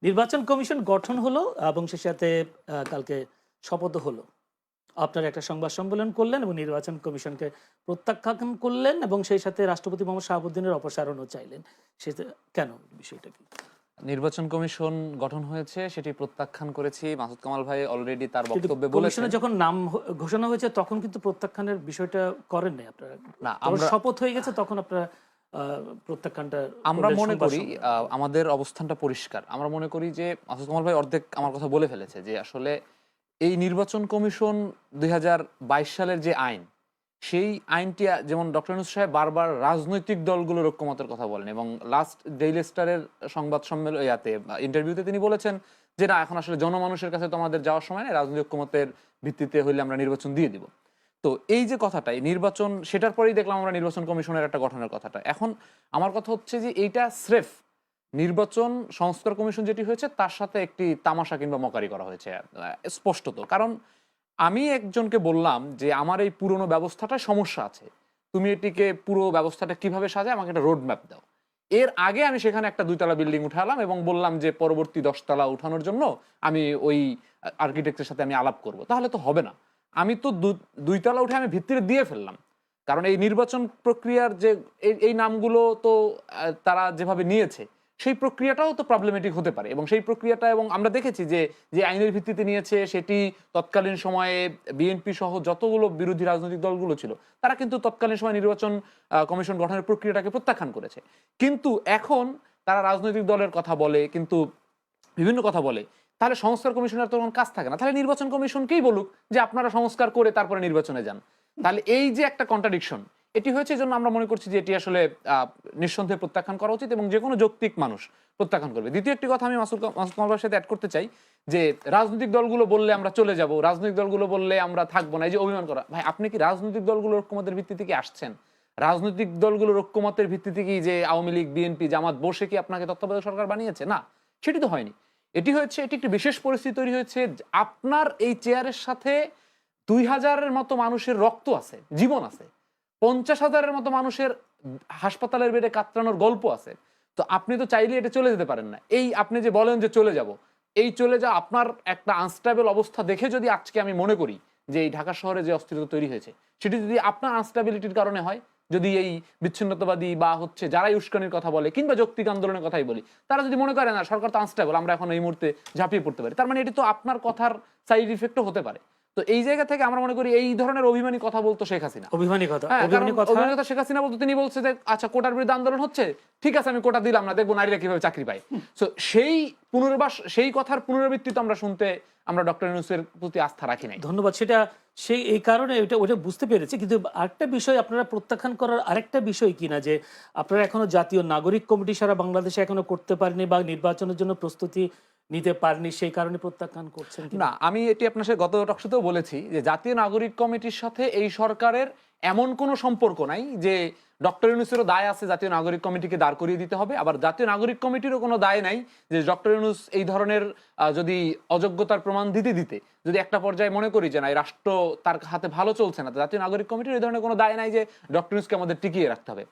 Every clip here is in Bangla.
নির্বাচন কমিশন গঠন হলো এবং সে সাথে কালকে শপথ হলো। আপনারা একটা সংবাদ সম্মেলন করলেন এবং নির্বাচন কমিশনকে প্রত্যাখ্যান করলেন এবং সেই সাথে রাষ্ট্রপতি মোহাম্মদ শাহাবুদ্দিনের অপসারণও চাইলেন। সেটা কেন, বিষয়টা কি? নির্বাচন কমিশন গঠন হয়েছে সেটি প্রত্যাখ্যান করেছি। মাসুদ কামাল ভাই অলরেডি তার কিন্তু বক্তব্যে বলেছেন। কমিশনের যখন নাম ঘোষণা হয়েছে তখন কিন্তু প্রত্যাখ্যানের বিষয়টা করেন নাই আপনারা। না, যখন আমরা শপথ হয়ে গেছে তখন আপনারা প্রত্যাখ্যানটা আমরা করলেন মনে সংবাদ করি সম্মেলনে। আমাদের অবস্থানটা পরিষ্কার। আমরা মনে করি যে মাসুদ কামাল ভাই অর্ধেক আমার কথা বলে ফেলেছে যে আসলে এই নির্বাচন কমিশন ২০২২ সালের যে আইন, সেই আইনটি যেমন ডক্টর ইউনূস সাহেব বারবার রাজনৈতিক দলগুলোর ঐক্যমতের কথা বলেন এবং লাস্ট ডেইলি স্টারের সংবাদ সম্মেলন ইন্টারভিউতে তিনি বলেছেন যে না, এখন আসলে জনমানুষের কাছে তো আমাদের যাওয়ার সময় নেই, রাজনৈতিক ঐক্যমতের ভিত্তিতে হইলে আমরা নির্বাচন দিয়ে দিব। তো এই যে কথাটাই নির্বাচন, সেটার পরেই দেখলাম আমরা নির্বাচন কমিশনের একটা গঠনের কথাটা। এখন আমার কথা হচ্ছে যে এইটা স্রেফ নির্বাচন সংস্কার কমিশন যেটি হয়েছে তার সাথে একটি তামাশা কিংবা মকারি করা হয়েছে স্পষ্টত। কারণ আমি একজনকে বললাম যে আমার এই পুরনো ব্যবস্থাটায় সমস্যা আছে, তুমি এটিকে পুরো ব্যবস্থাটা কিভাবে সাজায় আমাকে একটা রোড ম্যাপ দাও। এর আগে আমি সেখানে একটা ২ তলা বিল্ডিং উঠালাম এবং বললাম যে পরবর্তী ১০ তলা উঠানোর জন্য আমি ওই আর্কিটেক্টের সাথে আমি আলাপ করব। তাহলে তো হবে না। আমি তো ২ তলা উঠে আমি ভিত্তিতে দিয়ে ফেললাম। কারণ এই নির্বাচন প্রক্রিয়ার যে এই নামগুলো তো তারা যেভাবে নিয়েছে সেই প্রক্রিয়াটাও তো প্রবলেমেটিক হতে পারে এবং সেই প্রক্রিয়াটা, এবং আমরা দেখেছি যে যে আইনের ভিত্তিতে নিয়েছে সেটি তৎকালীন সময়ে বিএনপি সহ যতগুলো বিরোধী রাজনৈতিক দলগুলো ছিল তারা কিন্তু তৎকালীন সময় নির্বাচন কমিশন গঠনের প্রক্রিয়াটাকে প্রত্যাখ্যান করেছে। কিন্তু এখন তারা রাজনৈতিক দলের কথা বলে, কিন্তু বিভিন্ন কথা বলে। তাহলে সংস্কার কমিশনের তো কোনো কাজ থাকে না, তাহলে নির্বাচন কমিশনকেই বলুক যে আপনারা সংস্কার করে তারপরে নির্বাচনে যান। তাহলে এই যে একটা কন্ট্রাডিকশন, এটি হয়েছে, এই জন্য আমরা মনে করছি যে এটি আসলে নিঃসন্দেহে প্রত্যাখ্যান করা উচিত এবং যে কোনো যৌক্তিক মানুষ প্রত্যাখ্যান করবে। দ্বিতীয় একটি কথা আমি মাসুদ কামালের সাথে অ্যাড করতে চাই যে রাজনৈতিক দলগুলো বললে আমরা চলে যাব, রাজনৈতিক দলগুলো বললে আমরা থাকবো না, এই যে অভিমান করা। ভাই, আপনি কি রাজনৈতিক দলগুলোর ঐক্যমতের ভিত্তিতে কি আসছেন? রাজনৈতিক দলগুলোর ঐক্যমতের ভিত্তিতে কি যে আওয়ামী লীগ, বিএনপি, জামাত বসে কি আপনাকে তত্ত্বাবধায়ক সরকার বানিয়েছে? না, সেটি তো হয়নি। এটি হচ্ছে, এটি একটি বিশেষ পরিস্থিতি তৈরি হয়েছে। আপনার এই চেয়ারের সাথে ২,০০০-এর মতো মানুষের রক্ত আছে, জীবন আছে। ৫০,০০০-এর মতো মানুষের হাসপাতালের বেডে কাতরানোর গল্প আছে। তো আপনি তো চাইলে এটা চলে যেতে পারেন না। এই আপনি যে বলেন যে চলে যাব, এই চলে যাওয়া আপনার একটা আনস্টেবল অবস্থা দেখে যদি আজকে আমি মনে করি যে এই ঢাকা শহরে যে অস্থিরতা তৈরি হয়েছে সেটি যদি আপনার আনস্টেবিলিটির কারণে হয়, যদি এই বিচ্ছিন্নতাবাদী বা হচ্ছে যারাই উস্কানির কথা বলে কিংবা যৌক্তিক আন্দোলনের কথাই বলি, তারা যদি মনে করে না সরকার তো আনস্টেবল, আমরা এখন এই মুহূর্তে ঝাঁপিয়ে পড়তে পারি, তার মানে এটি তো আপনার কথার সাইড ইফেক্টও হতে পারে। তো এই জায়গা থেকে আমরা মনে করি এই ধরনের অভিমানী কথা বলতো শেখ হাসিনা। অভিমানী কথা, হ্যাঁ, কারণ অভিমানী কথা। অভিমানী কথা শেখ হাসিনা বলতো, তিনি বলছে যে আচ্ছা কোটার বিরুদ্ধে আন্দোলন হচ্ছে, ঠিক আছে আমি কোটা দিলাম না, দেখবো নারীরা কিভাবে চাকরি পায়। সো সেই পুনর্বাস, সেই কথার পুনরাবৃত্তি তো আমরা শুনতে, আমরা ডক্টর ইউনূসের প্রতি আস্থা রাখি নাই। ধন্যবাদ। সেটা সেই এই কারণে ওটা বুঝতে পেরেছি। কিন্তু আরেকটা বিষয় আপনারা প্রত্যাখ্যান করার আরেকটা বিষয় কিনা যে আপনারা এখনো জাতীয় নাগরিক কমিটি সারা বাংলাদেশে এখনো করতে পারেনি বা নির্বাচনের জন্য প্রস্তুতি নিতে পারেনি, সেই কারণে প্রত্যাখ্যান করছেন কিনা? না, আমি এটি আপনার সাথে গত টকশোতেও বলেছি যে জাতীয় নাগরিক কমিটির সাথে এই সরকারের এমন কোনো সম্পর্ক নাই যে ডক্টর ইউনূসেরও দায় আছে জাতীয় নাগরিক কমিটিকে দাঁড় করিয়ে দিতে হবে, আবার জাতীয় নাগরিক কমিটিরও কোনো দায় নাই যে ডক্টর ইউনূস এই ধরনের যদি অযোগ্যতার প্রমাণ দিতে দিতে যদি একটা পর্যায়ে মনে করি যে না এই রাষ্ট্র তার হাতে ভালো চলছে না, জাতীয় নাগরিক কমিটির এই ধরনের কোনো দায় নাই যে ডক্টর ইউনূসকে আমাদের টিকিয়ে রাখতে হবে।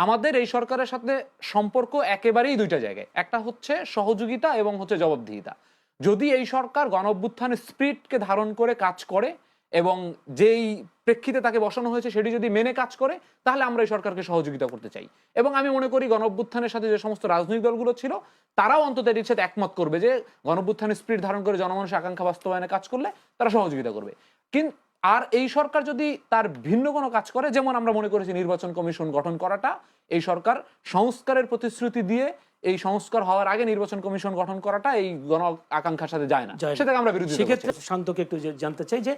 আমাদের এই সরকারের সাথে সম্পর্ক একেবারেই দুইটা জায়গায়, একটা হচ্ছে সহযোগিতা এবং হচ্ছে জবাবদিহিতা। যদি এই সরকার গণঅভ্যুত্থানের স্পিরিটকে ধারণ করে কাজ করে এবং যেই প্রেক্ষিতে তাকে বসানো হয়েছে সেটি যদি মেনে কাজ করে, তাহলে আমরা এই সরকারকে সহযোগিতা করতে চাই। এবং আমি মনে করি গণঅভ্যুত্থানের সাথে যে সমস্ত রাজনৈতিক দলগুলো ছিল তারাও অন্তত এটির সাথে একমত করবে যে গণঅভ্যুত্থানের স্পিরিট ধারণ করে জনমানুষের আকাঙ্ক্ষা বাস্তবায়নে কাজ করলে তারা সহযোগিতা করবে। কিন্তু আর এই সরকার যদি তার ভিন্ন কোনো কাজ করে, যেমন আমরা মনে করেছি নির্বাচন কমিশন গঠন করাটা, এই সরকার সংস্কারের প্রতিশ্রুতি দিয়ে এই সংস্কার হওয়ার আগে নির্বাচন কমিশন গঠন করাটা এই গণ আকাঙ্ক্ষার সাথে যায় না, সেটাকে আমরা বিরোধিতা করছি। সেক্ষেত্রে শান্তকে একটু জানতে চাই যে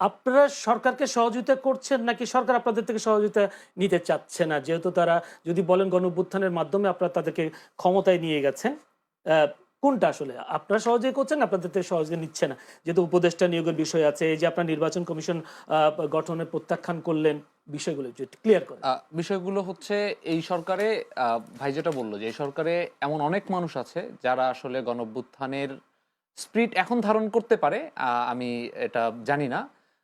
আপনারা সরকারকে সহযোগিতা করছেন নাকি সরকার আপনাদের থেকে সহযোগিতা নিতে চাচ্ছে না? যেহেতু তারা যদি বলেন গণঅভ্যুত্থানের মাধ্যমে আপনারা তাদেরকে ক্ষমতায় নিয়ে গেছেন, কোনটা আসলে আপনারা সহযোগী করছেন, আপনাদের থেকে সহযোগী নিচ্ছে না? যেহেতু উপদেষ্টা নিয়োগের বিষয় আছে, এই যে আপনার নির্বাচন কমিশন গঠনের প্রত্যাখ্যান করলেন, বিষয়গুলো একটু ক্লিয়ার করেন। বিষয়গুলো হচ্ছে এই সরকারে ভাই যেটা বললো যে এই সরকারে এমন অনেক মানুষ আছে যারা আসলে গণঅভ্যুত্থানের স্পিরিট এখন ধারণ করতে পারে, আমি এটা জানি না,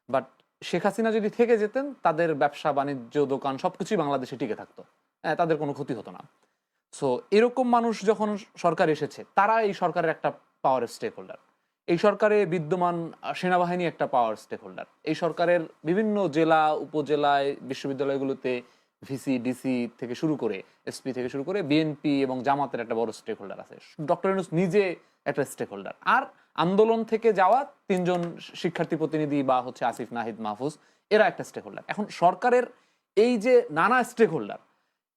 বাট শেখ হাসিনা যদি থেকে যেতেন তাদের ব্যবসা বাণিজ্য দোকান সবকিছুই বাংলাদেশে টিকে থাকতো, তাদের কোনো ক্ষতি হতো না। সো এরকম মানুষ যখন সরকার এসেছে, তারা এই সরকারের একটা পাওয়ার স্টেক হোল্ডার। এই সরকারে বিদ্যমান সেনাবাহিনী একটা পাওয়ার স্টেক হোল্ডার। এই সরকারের বিভিন্ন জেলা উপজেলায় বিশ্ববিদ্যালয়গুলোতে ভিসি ডিসি থেকে শুরু করে এসপি থেকে শুরু করে বিএনপি এবং জামাতের একটা বড় স্টেক হোল্ডার আছে। ডক্টর ইউনূস নিজে একটা স্টেক হোল্ডার। আর আন্দোলন থেকে যাওয়া 3জন শিক্ষার্থী প্রতিনিধি বা হচ্ছে আসিফ নাহিদ মাহফুজ, এরা একটা স্টেক হোল্ডার। এখন সরকারের এই যে নানা স্টেক হোল্ডার,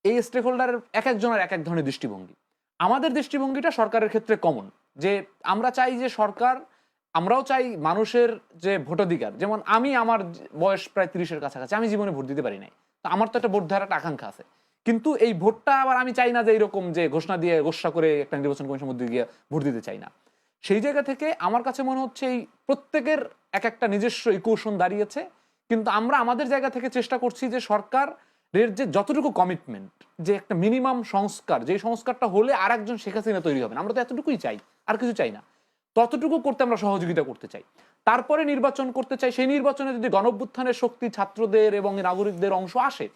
এই স্টেক হোল্ডারের এক একজনের এক এক ধরনের দৃষ্টিভঙ্গি। আমাদের দৃষ্টিভঙ্গিটা সরকারের ক্ষেত্রে কমন, যে আমরা চাই যে সরকার, আমরাও চাই মানুষের যে ভোটাধিকার, যেমন আমি, আমার বয়স প্রায় 30-এর কাছাকাছি, আমি জীবনে ভোট দিতে পারি নাই, তো আমার তো একটা ভোট দেওয়ার একটা আকাঙ্ক্ষা আছে। কিন্তু এই ভোটটা আবার আমি চাই না যে এরকম যে ঘোষণা দিয়ে গোসা করে একটা নির্বাচন কমিশন মধ্যে গিয়ে ভোট দিতে চাই না। সেই জায়গা থেকে আমার কাছে মনে হচ্ছে এই প্রত্যেকের এক একটা নিজস্ব ইকুয়েশন দাঁড়িয়েছে, কিন্তু আমরা আমাদের জায়গা থেকে চেষ্টা করছি যে সরকার এর যে যতটুকু কমিটমেন্ট, যে একটা মিনিমাম সংস্কার, যে সংস্কারটা হলে আর একজন শেখ হাসিনা তৈরি হবে না, আমরা তো এতটুকুই চাই, আর কিছু চাই না, ততটুকু করতে আমরা সহযোগিতা করতে চাই। তারপরে নির্বাচন করতে চাই, সেই নির্বাচনে যদি গণঅভ্যুত্থানের শক্তি ছাত্রদের এবং নাগরিকদের অংশ আসে,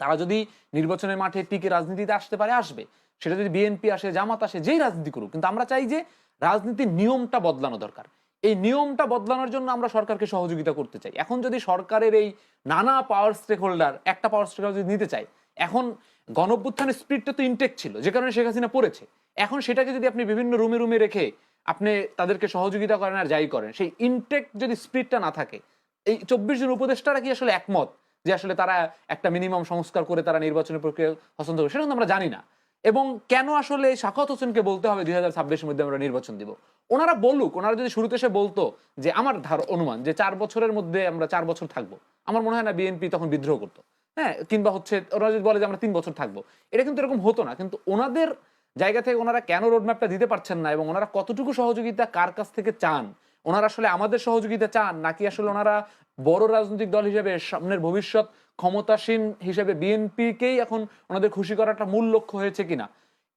তারা যদি নির্বাচনের মাঠে টিকে রাজনীতিতে আসতে পারে, আসবে। সেটা যদি বিএনপি আসে, জামাত আসে, যেই রাজনীতি করুক, কিন্তু আমরা চাই যে রাজনীতির নিয়মটা বদলানো দরকার। এই নিয়মটা বদলানোর জন্য আমরা সরকারকে সহযোগিতা করতে চাই। এখন যদি সরকারের এই নানা পাওয়ার স্টেক হোল্ডার একটা পাওয়ার স্টেক হোল্ডার যদি নিতে চায়, এখন গণঅভ্যুত্থানের স্পিরিটটা তো ইনটেক ছিল, যে কারণে শেখ হাসিনা পড়েছে। এখন সেটাকে যদি আপনি বিভিন্ন রুমে রুমে রেখে আপনি তাদেরকে সহযোগিতা করেন আর যাই করেন, সেই ইনটেক যদি স্পিরিটটা না থাকে, এই 24 জন উপদেষ্টারা কি আসলে একমত যে আসলে তারা একটা মিনিমাম সংস্কার করে তারা নির্বাচনের প্রক্রিয়া হস্তান্তর করবে, সেটা কিন্তু আমরা জানি না। এবং কেন আসলে সাখাওয়াত হোসেনকে বলতে হবে 2026-এর মধ্যে আমরা নির্বাচন দিব? ওনারা বলুক, ওনারা যদি শুরুতে এসে বলতো যে আমার অনুমান যে 4 বছরের মধ্যে আমরা 4 বছর থাকবো, আমার মনে হয় না বিএনপি তখন বিদ্রোহ করতো। হ্যাঁ, কিংবা হচ্ছে ওরা যদি বলে যে আমরা 3 বছর থাকবো, এটা কিন্তু এরকম হতো না। কিন্তু ওনাদের জায়গা থেকে ওনারা কেন রোডম্যাপটা দিতে পারছেন না, এবং ওনারা কতটুকু সহযোগিতা কার কাছ থেকে চান? ওনারা আসলে আমাদের সহযোগিতা চান, নাকি আসলে ওনারা বড় রাজনৈতিক দল হিসেবে সামনের ভবিষ্যৎ ক্ষমতাসীন হিসেবে বিএনপিকেই এখন ওনাদের খুশি করাটা মূল লক্ষ্য হয়েছে কিনা,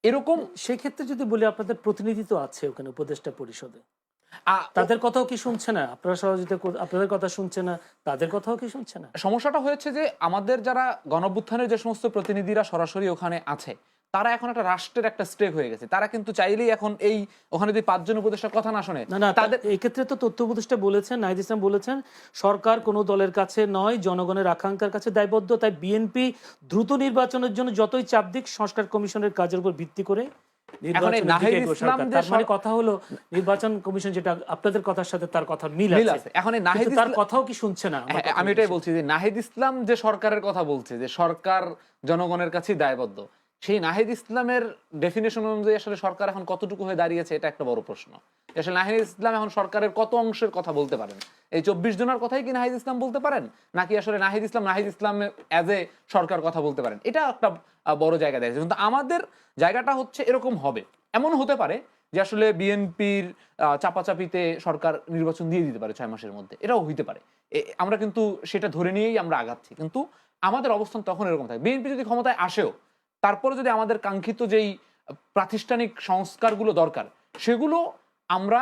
এরকম। সেই ক্ষেত্রে যদি বলি, আপনাদের প্রতিনিধি তো আছে ওখানে উপদেষ্টা পরিষদে, আ- তাদের কথাও কি শুনছে না? আপনারা সহযোগিতা আপনাদের কথা শুনছে না, তাদের কথাও কি শুনছে না? সমস্যাটা হয়েছে যে আমাদের যারা গণঅভ্যুত্থানের যে সমস্ত প্রতিনিধিরা সরাসরি ওখানে আছে, তারা এখন একটা রাষ্ট্রের একটা স্টেক হয়ে গেছে। তারা কিন্তু চাইলেই এখন এই ওখানে যদি 5 জন উপদেষ্টার কথা না শোনে, না না, তাদের এই ক্ষেত্রে তো তথ্য উপদেষ্টা বলেছেন, নাহিদ ইসলাম বলেছেন, সরকার কোনো দলের কাছে নয়, জনগণের আকাঙ্ক্ষার কাছে দায়বদ্ধ। তাই বিএনপি দ্রুত নির্বাচনের জন্য যতই চাপ দিক, সংস্কার কমিশনের কাজের উপর ভিত্তি করে এখন এই নাহিদ ইসলাম যে তার মানে কথা হলো নির্বাচন কমিশন যেটা আপনাদের কথার সাথে তার কথা মিল আছে। এখন এই নাহিদ তার কথাও কি শুনছে না? আমি এটাই বলছি যে নাহিদ ইসলাম যে সরকারের কথা বলছে, যে সরকার জনগণের কাছেই দায়বদ্ধ, সেই নাহিদ ইসলামের ডেফিনেশন অনুযায়ী আসলে সরকার এখন কতটুকু হয়ে দাঁড়িয়েছে, এটা একটা বড় প্রশ্ন। আসলে নাহিদ ইসলাম এখন সরকারের কত অংশের কথা বলতে পারেন? এই 24 জনের কথাই কি নাহিদ ইসলাম বলতে পারেন, নাকি আসলে নাহিদ ইসলাম অ্যাজ এ সরকার কথা বলতে পারেন? এটা একটা বড় জায়গা দাঁড়িয়েছে। কিন্তু আমাদের জায়গাটা হচ্ছে এরকম হবে, এমন হতে পারে যে আসলে বিএনপির চাপাচাপিতে সরকার নির্বাচন দিয়ে দিতে পারে 6 মাসের মধ্যে, এটাও হইতে পারে। আমরা কিন্তু সেটা ধরে নিয়েই আমরা আগাচ্ছি। কিন্তু আমাদের অবস্থান তখন এরকম থাকে, বিএনপি যদি ক্ষমতায় আসেও, তারপরে যদি আমাদের কাঙ্ক্ষিত যেই প্রাতিষ্ঠানিক সংস্কারগুলো দরকার, সেগুলো আমরা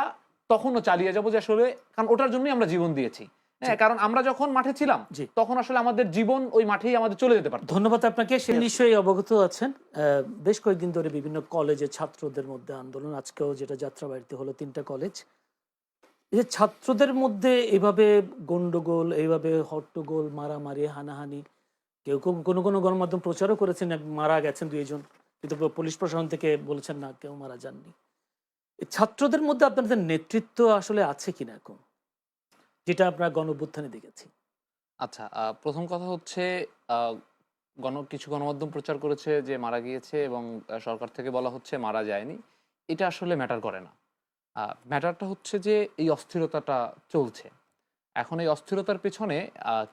তখনও চালিয়ে যাবো, যে আসলে কারণ ওটার জন্যই আমরা জীবন দিয়েছি। হ্যাঁ, কারণ আমরা যখন মাঠে ছিলাম তখন আসলে আমাদের জীবন ওই মাঠেই আমাদের চলে যেতে পারত। ধন্যবাদ আপনাকে। সে নিশ্চয়ই অবগত আছেন, বেশ কয়েকদিন ধরে বিভিন্ন কলেজে ছাত্রদের মধ্যে আন্দোলন, আজকেও যেটা যাত্রাবাড়িতে হলো 3টা কলেজ। এই যে ছাত্রদের মধ্যে এভাবে গন্ডগোল, এইভাবে হট্টগোল, মারামারি, হানাহানি, কেউ কেউ কোনো কোনো গণমাধ্যম প্রচারও করেছেন মারা গেছেন 2 জন, কিন্তু পুলিশ প্রশাসন থেকে বলেছেন না, কেউ মারা যাননি। এই ছাত্রদের মধ্যে আপনাদের নেতৃত্ব আসলে আছে কিনা এখন, যেটা আমরা গণঅভ্যুত্থানে দেখেছি? আচ্ছা, প্রথম কথা হচ্ছে কিছু গণমাধ্যম প্রচার করেছে যে মারা গিয়েছে, এবং সরকার থেকে বলা হচ্ছে মারা যায়নি। এটা আসলে ম্যাটার করে না। ম্যাটারটা হচ্ছে যে এই অস্থিরতাটা চলছে। এখন এই অস্থিরতার পেছনে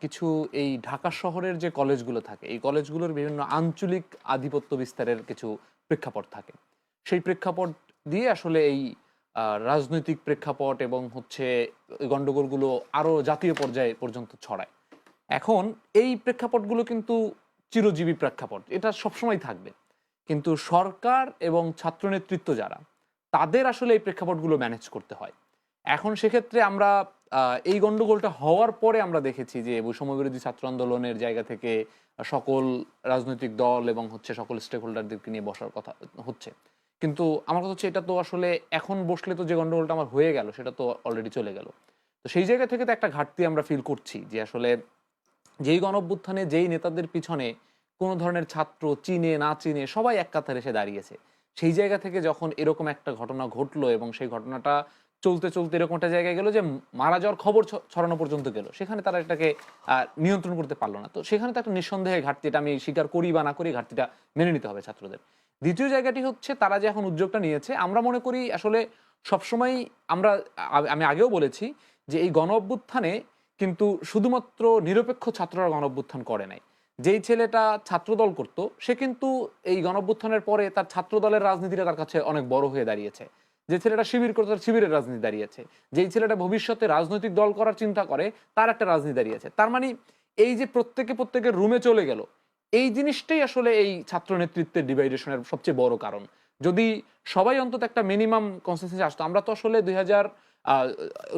কিছু এই ঢাকা শহরের যে কলেজগুলো থাকে, এই কলেজগুলোর বিভিন্ন আঞ্চলিক আধিপত্য বিস্তারের কিছু প্রেক্ষাপট থাকে। সেই প্রেক্ষাপট দিয়ে আসলে এই রাজনৈতিক প্রেক্ষাপট এবং হচ্ছে এই গণ্ডগোলগুলো আরও জাতীয় পর্যায়ে পর্যন্ত ছড়ায়। এখন এই প্রেক্ষাপটগুলো কিন্তু চিরজীবী প্রেক্ষাপট, এটা সবসময় থাকবে। কিন্তু সরকার এবং ছাত্র নেতৃত্ব যারা, তাদের আসলে এই প্রেক্ষাপটগুলো ম্যানেজ করতে হয়। এখন সেক্ষেত্রে আমরা এই গন্ডগোলটা হওয়ার পরে আমরা দেখেছি যে বৈষম্যবিরোধী ছাত্র আন্দোলনের জায়গা থেকে সকল রাজনৈতিক দল এবং হচ্ছে সকল স্টেক হোল্ডারদেরকে নিয়ে বসার কথা হচ্ছে। কিন্তু আমার কথা হচ্ছে এটা তো আসলে এখন বসলে তো যে গন্ডগোলটা আমার হয়ে গেল সেটা তো অলরেডি চলে গেল। তো সেই জায়গা থেকে তো একটা ঘাটতি আমরা ফিল করছি যে আসলে যেই গণঅভ্যুত্থানে যেই নেতাদের পিছনে কোনো ধরনের ছাত্র চিনে না চিনে সবাই এক কাতারে এসে দাঁড়িয়েছে, সেই জায়গা থেকে যখন এরকম একটা ঘটনা ঘটলো এবং সেই ঘটনাটা চলতে চলতে এরকম একটা জায়গায় গেল যে মারা যাওয়ার খবর ছড়ানো পর্যন্ত গেল, সেখানে তারা এটাকে নিয়ন্ত্রণ করতে পারলো না। তো সেখানে তো একটা নিঃসন্দেহে ঘাটতি, এটা আমি স্বীকার করি বা না করি, ঘাটতিটা মেনে নিতে হবে ছাত্রদের। দ্বিতীয় জায়গাটি হচ্ছে তারা যে এখন উদ্যোগটা নিয়েছে, আমরা মনে করি আসলে সবসময় আমরা আমি আগেও বলেছি যে এই গণ অভ্যুত্থানে কিন্তু শুধুমাত্র নিরপেক্ষ ছাত্ররা গণ অভ্যুত্থান করে নাই। যেই ছেলেটা ছাত্রদল করত সে কিন্তু এই গণ অভ্যুত্থানের পরে তার ছাত্রদলের রাজনীতিটা তার কাছে অনেক বড় হয়ে দাঁড়িয়েছে। যে ছেলেটা শিবির করতো তার শিবিরের রাজনীতি দাঁড়িয়েছে। যেই ছেলেটা ভবিষ্যতে রাজনৈতিক দল করার চিন্তা করে তার একটা রাজনীতি দাঁড়িয়েছে। তার মানে এই যে প্রত্যেকের রুমে চলে গেল, এই জিনিসটাই আসলে এই ছাত্র নেতৃত্বের ডিভাইডেশনের সবচেয়ে বড় কারণ। যদি সবাই অন্তত একটা মিনিমাম কনসেনসাসে আসতো, আমরা তো আসলে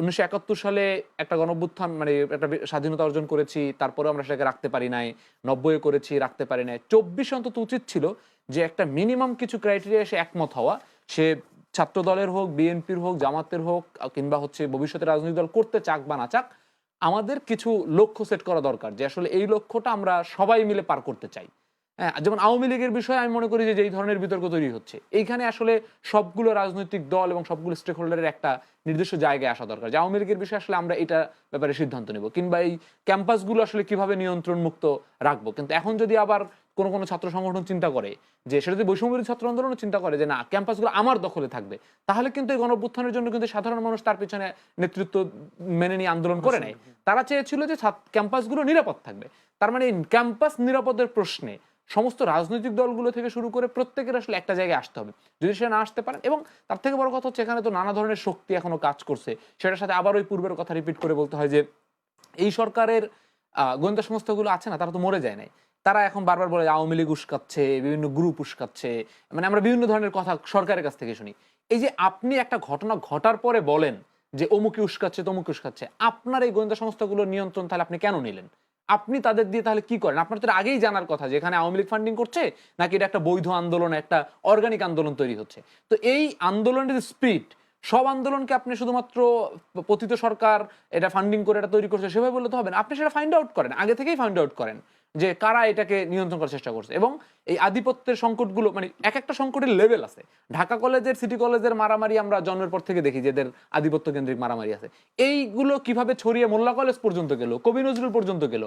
1971 সালে একটা গণঅভ্যুত্থান মানে একটা স্বাধীনতা অর্জন করেছি, তারপরে আমরা সেটাকে রাখতে পারি নাই, 90 করেছি রাখতে পারি নাই, 24 অন্তত উচিত ছিল যে একটা মিনিমাম কিছু ক্রাইটেরিয়া এসে একমত হওয়া, সে ছাত্র দলের হোক, বিএনপির হোক, জামাতের হোক, কিংবা হচ্ছে ভবিষ্যতে রাজনৈতিক দল করতে চাক বা না চাক, আমাদের কিছু লক্ষ্য সেট করা দরকার যে আসলে এই লক্ষ্যটা আমরা সবাই মিলে পার করতে চাই। হ্যাঁ, যেমন আওয়ামী লীগের বিষয়ে আমি মনে করি যে এই ধরনের বিতর্ক তৈরি হচ্ছে, এইখানে আসলে সবগুলো রাজনৈতিক দল এবং সবগুলো স্টেক হোল্ডারের একটা নির্দিষ্ট জায়গায় আসা দরকার যে আওয়ামী লীগের বিষয়ে আসলে আমরা এটা ব্যাপারে সিদ্ধান্ত নেব, কিংবা এই ক্যাম্পাসগুলো আসলে কিভাবে নিয়ন্ত্রণ মুক্ত রাখবো। কিন্তু এখন যদি আবার কোনো ছাত্র সংগঠন চিন্তা করে যে সেটা যদি বৈষম্যবিরোধী ছাত্র আন্দোলনও চিন্তা করে যে না ক্যাম্পাসগুলো আমার দখলে থাকবে, তাহলে কিন্তু এই গণঅভ্যুত্থানের জন্য কিন্তু সাধারণ মানুষ তার পিছনে নেতৃত্ব মেনে নিয়ে আন্দোলন করে নেয়। তারা চেয়েছিল যে ক্যাম্পাসগুলো নিরাপদ থাকবে। তার মানে ক্যাম্পাস নিরাপদের প্রশ্নে সমস্ত রাজনৈতিক দলগুলো থেকে শুরু করে প্রত্যেকের আসলে একটা জায়গায় আসতে হবে। যদি সে না আসতে পারেন, এবং তার থেকে বড় কথা হচ্ছে এখানে তো নানা ধরনের শক্তি এখনো কাজ করছে, সেটার সাথে আবার ওই পূর্বের কথা রিপিট করে বলতে হয় যে এই সরকারের গোয়েন্দা সংস্থাগুলো আছে না, তারা তো মরে যায় নাই। তারা এখন বারবার বলে আওয়ামী লীগ উস্কাচ্ছে, বিভিন্ন গ্রুপ উস্কাচ্ছে, মানে আমরা বিভিন্ন ধরনের কথা সরকারের কাছ থেকে শুনি। এই যে আপনি একটা ঘটনা ঘটার পরে বলেন যে অমুকে উস্কাচ্ছে তমুকে উস্কাচ্ছে, আপনার এই গোয়েন্দা সংস্থাগুলোর নিয়ন্ত্রণ তাহলে আপনি কেন নিলেন? আপনি তাদের দিয়ে তাহলে কি করেন? আপনার তো আগেই জানার কথা যে এখানে আওয়ামী লীগ ফান্ডিং করছে, নাকি এটা একটা বৈধ আন্দোলন, একটা অর্গানিক আন্দোলন তৈরি হচ্ছে। তো এই আন্দোলনের স্পিড, সব আন্দোলনকে আপনি শুধুমাত্র পতিত সরকার এটা ফান্ডিং করে এটা তৈরি করছে সেভাবে বললে তো হবে না। আপনি সেটা ফাইন্ড আউট করেন, আগে থেকেই ফাইন্ড আউট করেন যে কারা এটাকে নিয়ন্ত্রণ করার চেষ্টা করছে। এবং এই আধিপত্যের সংকটগুলো মানে এক একটা সংকটের লেভেল আছে। ঢাকা কলেজের, সিটি কলেজের মারামারি আমরা জন্মের পর থেকে দেখি যে এদের আধিপত্য কেন্দ্রিক মারামারি আছে। এইগুলো কিভাবে ছড়িয়ে মোল্লা কলেজ পর্যন্ত গেল, কবি নজরুল পর্যন্ত গেল,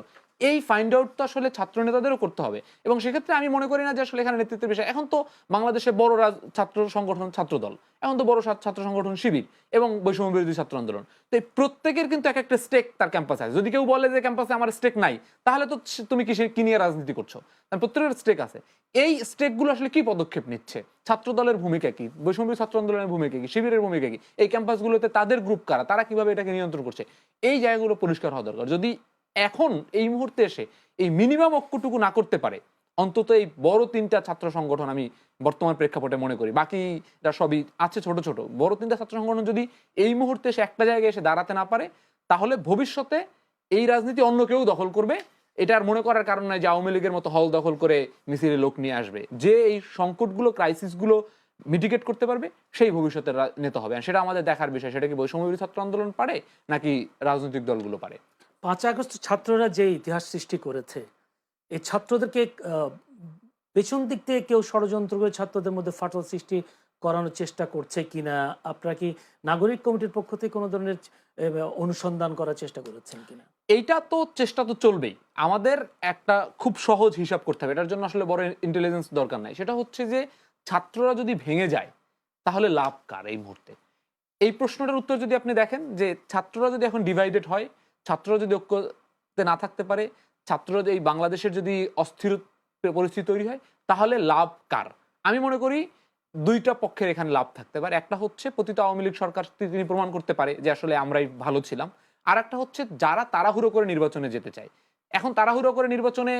এই ফাইন্ড আউট তো আসলে ছাত্র নেতাদেরও করতে হবে। এবং সেক্ষেত্রে আমি মনে করি না যে আসলে এখানে নেতৃত্বের বিষয়। এখন তো বাংলাদেশে বড় ছাত্র সংগঠন ছাত্রদল, এখন তো বড় ছাত্র সংগঠন শিবির এবং বৈষম্য বিরোধী ছাত্র আন্দোলন। তো এই প্রত্যেকের কিন্তু এক একটা স্টেক তার ক্যাম্পাসে আছে। যদি কেউ বলে যে ক্যাম্পাসে আমার স্টেক নাই, তাহলে তো তুমি কি নিয়ে রাজনীতি করছো? প্রত্যেকের স্টেক আছে। এই স্টেকগুলো আসলে কি পদক্ষেপ নিচ্ছে, ছাত্র দলের ভূমিকা কি, বৈষম্য ছাত্র আন্দোলনের ভূমিকা কি, শিবিরের ভূমিকা কি, এই ক্যাম্পাসগুলোতে তাদের গ্রুপ কারা, তারা কিভাবে এটাকে নিয়ন্ত্রণ করছে, এই জায়গাগুলো পরিষ্কার হওয়া দরকার। যদি এখন এই মুহূর্তে এসে এই মিনিমাম ঐক্যটুকু না করতে পারে, অন্তত এই বড় তিনটা ছাত্র সংগঠন আমি বর্তমান প্রেক্ষাপটে মনে করি, বাকিরা সবই আছে ছোট ছোট, বড় তিনটা ছাত্র সংগঠন যদি এই মুহূর্তে এসে একটা জায়গায় এসে দাঁড়াতে না পারে, তাহলে ভবিষ্যতে এই রাজনীতি অন্য কেউ দখল করবে। এটা আর মনে করার কারণ নাই যে আওয়ামী লীগের মতো হল দখল করে মিছিলে লোক নিয়ে আসবে। যে এই সংকটগুলো, ক্রাইসিসগুলো মিটিগেট করতে পারবে সেই ভবিষ্যতের নেতা হবে। আর সেটা আমাদের দেখার বিষয়, সেটা কি বৈষম্যবিরোধী ছাত্র আন্দোলন পারে নাকি রাজনৈতিক দলগুলো পারে। 5 আগস্ট ছাত্ররা যে ইতিহাস সৃষ্টি করেছে, এই ছাত্রদেরকে পেছন দিক থেকে কেউ ষড়যন্ত্র করে ছাত্রদের মধ্যে ফাটল সৃষ্টি করানোর চেষ্টা করছে কিনা, আপনারা কি নাগরিক কমিটির পক্ষ থেকে কোনো ধরনের অনুসন্ধান করার চেষ্টা করেছেন কিনা? এইটা তো চেষ্টা তো চলবেই। আমাদের একটা খুব সহজ হিসাব করতে হবে, এটার জন্য আসলে বড় ইন্টেলিজেন্স দরকার নাই। সেটা হচ্ছে যে ছাত্ররা যদি ভেঙে যায় তাহলে লাভ কার এই মুহূর্তে? এই প্রশ্নটার উত্তর যদি আপনি দেখেন যে ছাত্ররা যদি এখন ডিভাইডেড হয়, ছাত্ররা যদি ঐক্যতে না থাকতে পারে, ছাত্ররা এই বাংলাদেশের যদি অস্থির পরিস্থিতি তৈরি হয়, তাহলে লাভ কার? আমি মনে করি দুইটা পক্ষের এখানে লাভ থাকতে পারে। একটা হচ্ছে পতিত আওয়ামী লীগ সরকার তিনি প্রমাণ করতে পারে যে আসলে আমরাই ভালো ছিলাম। আর একটা হচ্ছে যারা তাড়াহুড়ো করে নির্বাচনে যেতে চায়, এখন তাড়াহুড়ো করে নির্বাচনে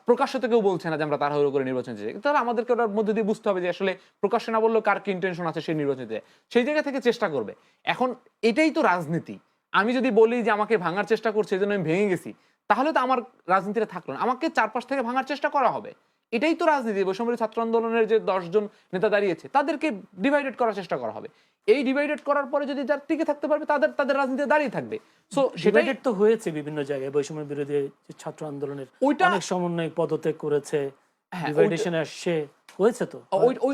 প্রকাশ্য কেউ বলছে না যে আমরা তাড়াহুড়ো করে নির্বাচন চাই, তাহলে আমাদেরকে ওটার মধ্যে দিয়ে বুঝতে হবে যে আসলে প্রকাশ্যে না বললেও কার কি ইন্টেনশন আছে সেই নির্বাচনে, সেই জায়গা থেকে চেষ্টা করবে। এখন এটাই তো রাজনীতি। আমি যদি বলি যে আমাকে ভাঙার চেষ্টা করছে এই জন্য আমি ভেঙে গেছি, তাহলে তো আমার রাজনীতিটা থাকলো না, আমাকে চারপাশ থেকে ভাঙার চেষ্টা করা হবে। এটাই তো রাজনীতি। বৈষম্যবিরোধী ছাত্র আন্দোলনের যে 10 জন নেতা দাঁড়িয়েছে তাদেরকে ডিভাইডেড করার চেষ্টা করা হবে। এই ডিভাইডেড করার পরে যদি যারা টিকে থাকতে পারবে তাদের রাজনীতি দাঁড়িয়ে থাকবে। সো সেটাই ডিভাইডেড তো হয়েছে বিভিন্ন জায়গায়, বৈষম্য বিরোধী যে ছাত্র আন্দোলনের ওইটা অনেক সমন্বয় পদত্যাগ করেছে, হ্যাঁ, ডিভাইডেশনে আসছে, হয়েছে তো,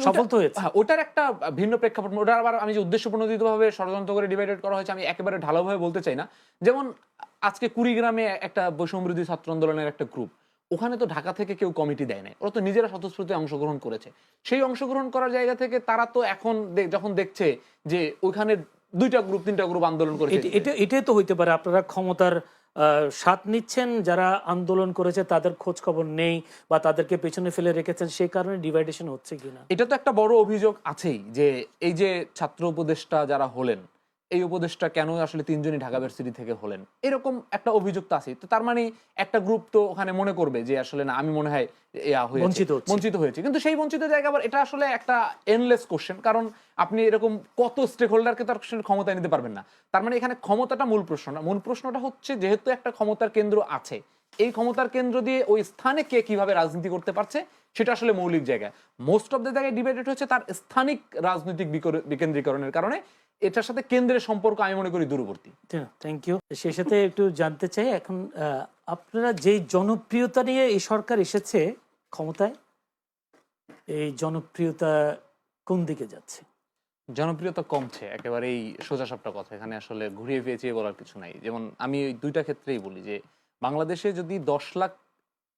সফল তো হয়েছে। হ্যাঁ, ওটার একটা ভিন্ন প্রেক্ষাপট। ওটা আবার আমি যে উদ্দেশ্যপ্রণোদিতভাবে ষড়যন্ত্র করে ডিভাইডেড করা হয়েছে আমি একেবারে ঢালাওভাবে বলতে চাই না। যেমন আজকে কুড়িগ্রামে একটা বৈষম্যবিরোধী ছাত্র আন্দোলনের একটা গ্রুপ, ওখানে তো ঢাকা থেকে কেউ কমিটি দেয় নাই, ওরা তো নিজেরা স্বতঃস্ফূর্ত অংশগ্রহণ করেছে। সেই অংশগ্রহণ করার জায়গা থেকে তারা তো এখন যখন দেখছে যে ওইখানে 2টা গ্রুপ 3টা গ্রুপ আন্দোলন করেছে, এটাই তো হইতে পারে আপনারা ক্ষমতার স্বাদ নিচ্ছেন, যারা আন্দোলন করেছে তাদের খোঁজ খবর নেই বা তাদেরকে পেছনে ফেলে রেখেছেন, সেই কারণে ডিভাইডেশন হচ্ছে কিনা। এটা তো একটা বড় অভিযোগ আছেই যে এই যে ছাত্র উপদেষ্টা যারা হলেন, এই উপদেষ্টা কেন আসলে 3 জনই ঢাকা ভার্সিটি থেকে হলেন, এরকম একটা অভিযোগ তো আছে। তো তার মানে একটা গ্রুপ তো ওখানে মনে করবে যে আসলে না, আমি মনে হয় বঞ্চিত হয়েছে। কিন্তু সেই বঞ্চিত জায়গা আবার এটা আসলে একটা এন্ডলেস কোশ্চেন, কারণ আপনি এরকম কত স্টেক হোল্ডারকে তার ক্ষমতায় নিতে পারবেন না। তার মানে এখানে ক্ষমতাটা মূল প্রশ্ন না। মূল প্রশ্নটা হচ্ছে যেহেতু একটা ক্ষমতার কেন্দ্র আছে, এই ক্ষমতার কেন্দ্র দিয়ে ওই স্থানে কে কিভাবে রাজনীতি করতে পারছে সেটা আসলে মৌলিক জায়গায়। মোস্ট অফ দ্য জায়গায় ডিবেটেড হচ্ছে তার স্থানিক রাজনৈতিক বিকেন্দ্রীকরণের কারণে। এটার সাথে কেন্দ্রের সম্পর্ক আমি মনে করি দূরবর্তী। Thank you. সেই সাথে একটু জানতে চাই, এখন আপনারা যেই জনপ্রিয়তা নিয়ে এই সরকার এসেছে ক্ষমতায়, এই জনপ্রিয়তা কোন দিকে যাচ্ছে? জনপ্রিয়তা কমছে, একেবারেই সোজা সাপটা কথা, এখানে আসলে ঘুরিয়ে পেঁচিয়ে বলার কিছু নাই। যেমন আমি ওই 2টা ক্ষেত্রেই বলি যে বাংলাদেশে যদি 10 লাখ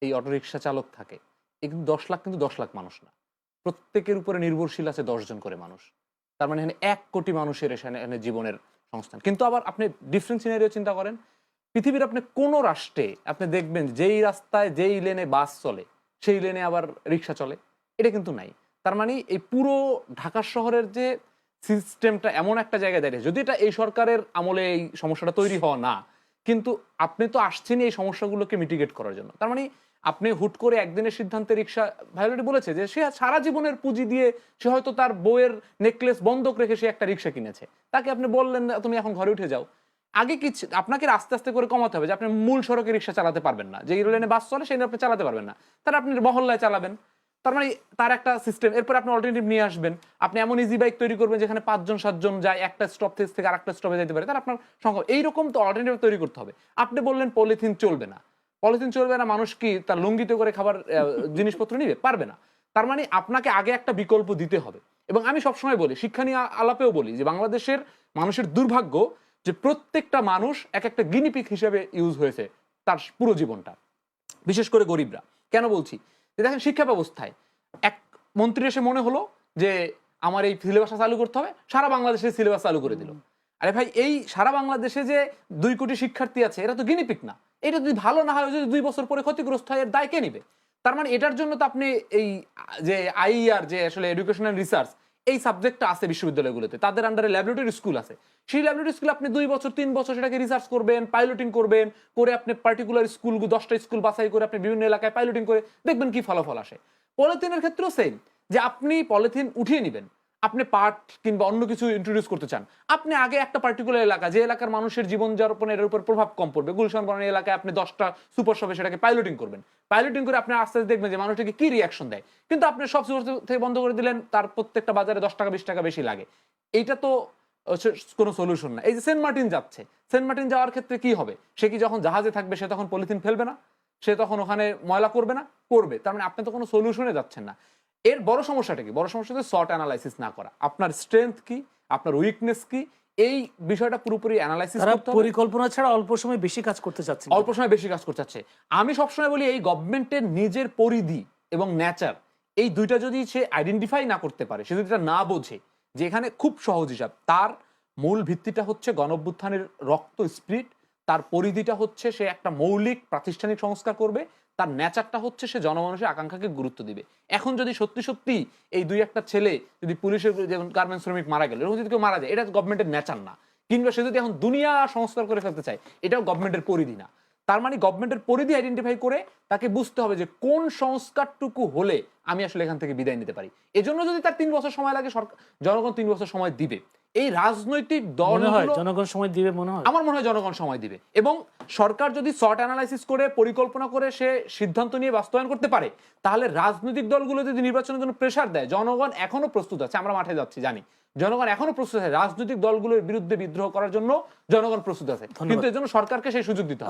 এই অটোরিকশা চালক থাকে, এই কিন্তু 10 লাখ কিন্তু 10 লাখ মানুষ না, প্রত্যেকের উপরে নির্ভরশীল আছে 10 জন করে মানুষ। তার মানে এখানে 1 কোটি মানুষের এখানে জীবনের সংস্থান। কিন্তু আবার আপনি ডিফারেন্ট সিনারিও চিন্তা করেন, পৃথিবীর আপনি কোন রাষ্ট্রে আপনি দেখবেন যেই রাস্তায় যেই লেনে বাস চলে সেই লেনে আবার রিক্সা চলে? এটা কিন্তু নাই। তার মানে এই পুরো ঢাকা শহরের যে সিস্টেমটা এমন একটা জায়গায় দাঁড়িয়ে, যদি এটা এই সরকারের আমলে এই সমস্যাটা তৈরি হওয়া না, কিন্তু আপনি তো আসছেনই এই সমস্যাগুলোকে মিটিগেট করার জন্য। তার মানে আপনি হুট করে একদিনের সিদ্ধান্তে রিক্সা, ভায়োলেটি বলেছে যে সে সারা জীবনের পুঁজি দিয়ে সে হয়তো তার বইয়ের নেকলেস বন্ধক রেখে সে একটা রিক্সা কিনেছে, তাকে আপনি বললেন তুমি এখন ঘরে উঠে যাও। আগে কি আপনাকে আস্তে আস্তে করে কমাতে হবে যে আপনি মূল সড়কে রিক্সা চালাতে পারবেন না, যে লেনে বাস চলে সেই আপনি চালাতে পারবেন না, তাহলে আপনি মহল্লায় চালাবেন। তার মানে তার একটা সিস্টেম। এরপর আপনি অল্টারনেটিভ নিয়ে আসবেন, আপনি এমন ইজি বাইক তৈরি করবেন যেখানে 5 জন 7 জন যায়, একটা স্টপ থেকে আরেকটা স্টপে যেতে পারে, তার আপনার সংখ্যা এইরকম তো অল্টারনেটিভ তৈরি করতে হবে। আপনি বললেন পলিথিন চলবে না, পলিথিন চলবে না, মানুষ কি তার লঙ্গিতে করে খাবার জিনিসপত্র নিবে? পারবে না। তার মানে আপনাকে আগে একটা বিকল্প দিতে হবে। এবং আমি সবসময় বলি, শিক্ষা নিয়ে আলাপেও বলি যে বাংলাদেশের মানুষের দুর্ভাগ্য যে প্রত্যেকটা মানুষ এক একটা গিনিপিক হিসেবে ইউজ হয়েছে তার পুরো জীবনটা, বিশেষ করে গরিবরা। কেন বলছি? যে দেখেন শিক্ষা ব্যবস্থায় এক মন্ত্রী এসে মনে হলো যে আমার এই সিলেবাসটা চালু করতে হবে, সারা বাংলাদেশের সিলেবাস চালু করে দিল। আরে ভাই, এই সারা বাংলাদেশে যে 2 কোটি শিক্ষার্থী আছে এরা তো গিনিপিক না। এটা যদি ভালো না হয়, যদি 2 বছর পরে ক্ষতিগ্রস্ত হয়, এর দায় কে নিবে? তার মানে এটার জন্য তো আপনি এই যে আইইআর যে আসলে এডুকেশন অ্যান্ড রিসার্চ এই সাবজেক্টটা আছে বিশ্ববিদ্যালয়গুলোতে, তাদের আন্ডারে ল্যাবরেটরি স্কুল আছে। সেই ল্যাবরেটরি স্কুল আপনি 2 বছর 3 বছর সেটাকে রিসার্চ করবেন, পাইলটিং করবেন, করে আপনি পার্টিকুলার স্কুল 10টা স্কুল বাছাই করে আপনি বিভিন্ন এলাকায় পাইলটিং করে দেখবেন কি ফলাফল আসে। পলিথিনের ক্ষেত্রেও সেম, যে আপনি পলিথিন উঠিয়ে নেবেন, আপনি পাট কিংবা অন্য কিছু ইন্ট্রোডিউস করতে চান, আপনি আগে একটা পার্টিকুলার এলাকা, যে এলাকার মানুষের জীবন যাপনের উপর প্রভাব কম পড়বে, গুলশান বনানী এলাকায় আপনি 10টা সুপার শপে সেটাকে পাইলটিং করবেন। পাইলটিং করে আপনি আস্তে আস্তে দেখবেন যে মানুষটাকে কি রিয়াকশন দেয়। কিন্তু আপনি সব সুপার থেকে বন্ধ করে দিলেন, তার প্রত্যেকটা বাজারে 10 টাকা 20 টাকা বেশি লাগে। এইটা তো কোনো সলিউশন না। এই যে সেন্ট মার্টিন যাচ্ছে, সেন্ট মার্টিন যাওয়ার ক্ষেত্রে কি হবে? সে কি যখন জাহাজে থাকবে সে তখন পলিথিন ফেলবে না? সে তখন ওখানে ময়লা করবে না? করবে। তার মানে আপনি তো কোনো সলিউশনে যাচ্ছেন না। এর বড় সমস্যাটা কি? বড় সমস্যা হচ্ছে সর্ট অ্যানালাইসিস না করা। আপনার স্ট্রেংথ কি, আপনার উইকনেস কি, এই বিষয়টা পুরোপুরি অ্যানালাইসিস করতে হবে। পরিকল্পনা ছাড়া অল্প সময় বেশি কাজ করতে চাচ্ছে, অল্প সময় বেশি কাজ করতে চাচ্ছে। আমি সবসময় বলি এই গভর্নমেন্টের নিজের পরিধি এবং নেচার, এই দুইটা যদি সে আইডেন্টিফাই না করতে পারে, সে যদি এটা না বোঝে যে এখানে খুব সহজ হিসাব, তার মূল ভিত্তিটা হচ্ছে গণঅভ্যুত্থানের রক্ত স্পিরিট, তার পরিধিটা হচ্ছে সে একটা মৌলিক প্রাতিষ্ঠানিক সংস্কার করবে, তার নেচারটা হচ্ছে সে জনমানুষের আকাঙ্ক্ষাকে গুরুত্ব দিবে। এখন যদি সত্যি সত্যি এই 2-1টা ছেলে যদি পুলিশের, যেমন গার্মেন্টস শ্রমিক মারা গেল, এরকম যদি কেউ মারা যায়, এটা গভর্নমেন্টের নেচার না। কিংবা সে যদি এখন দুনিয়া সংস্কার করে ফেলতে চায়, এটাও গভর্নমেন্টের পরিধি না। তার মানে গভর্নমেন্টের পরিধি আইডেন্টিফাই করে তাকে বুঝতে হবে যে কোন সংস্কারটুকু হলে আমি আসলে এখান থেকে বিদায় নিতে পারি। এজন্য যদি তার 3 বছর সময় লাগে, সরকার জনগণ 3 বছর সময় দিবে। এই রাজনৈতিক মনে হয় দলগুলো, জনগণ সময় দিবে, মনে হয় আমার মনে হয় জনগণ সময় দিবে, এবং সরকার যদি শর্ট অ্যানালাইসিস করে পরিকল্পনা করে সে সিদ্ধান্ত নিয়ে বাস্তবায়ন করতে পারে, তাহলে রাজনৈতিক দলগুলো যদি নির্বাচনের জন্য প্রেসার দেয়, জনগণ এখনো প্রস্তুত আছে। আমরা মাঠে যাচ্ছি জানি, জনগণ এখনো প্রস্তুত আছে রাজনৈতিক দলগুলোর বিরুদ্ধে বিদ্রোহ করার জন্য, জনগণ প্রস্তুত আছে, কিন্তু এর জন্য সরকারকে সেই সুযোগ দিতে হবে।